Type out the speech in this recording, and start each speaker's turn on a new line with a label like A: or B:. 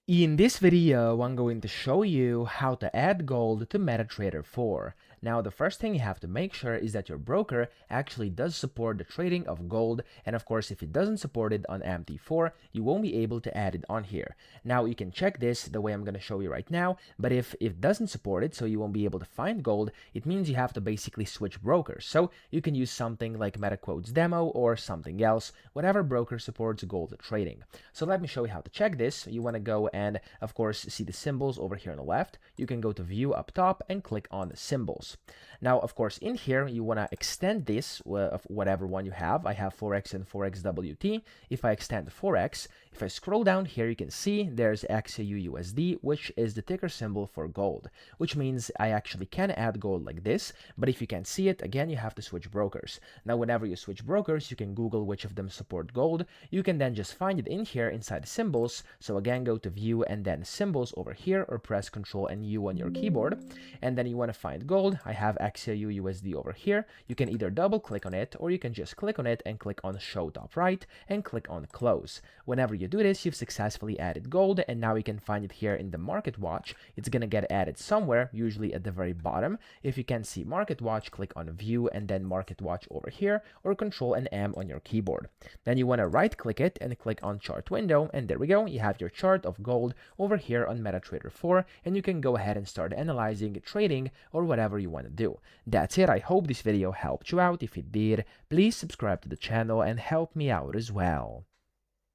A: In this video, I'm going to show you how to add gold to MetaTrader 4. Now, the first thing you have to make sure is that your broker actually does support the trading of gold, and of course, if it doesn't support it on MT4, you won't be able to add it on here. Now, you can check this the way I'm going to show you right now, but if it doesn't support it, so you won't be able to find gold, it means you have to basically switch brokers. So you can use something like MetaQuote's demo or something else, whatever broker supports gold trading. So let me show you how to check this. You want to go and of course see the symbols over here on the left. You can go to view up top and click on the symbols. Now of course in here you want to extend this of whatever one you have. I have Forex and Forex WT. If I extend to Forex, if I scroll down here, you can see there's XAUUSD, which is the ticker symbol for gold, which means I actually can add gold like this. But if you can't see it, again, you have to switch brokers. Now whenever you switch brokers, you can Google which of them support gold. You can then just find it in here inside the symbols. So again, go to view and then symbols over here, or press Ctrl and U on your keyboard, and then you want to find gold. I have XAUUSD over here. You can either double click on it, or you can just click on it and click on show top right and click on close. Whenever you do this, you've successfully added gold, and now you can find it here in the market watch. It's gonna get added somewhere, usually at the very bottom. If you can't see market watch, click on view and then market watch over here, or Ctrl and M on your keyboard. Then you want to right click it and click on chart window, and there we go. You have your chart of gold over here on MetaTrader 4, and you can go ahead and start analyzing, trading, or whatever you want to do. That's it. I hope this video helped you out. If it did, please subscribe to the channel and help me out as well.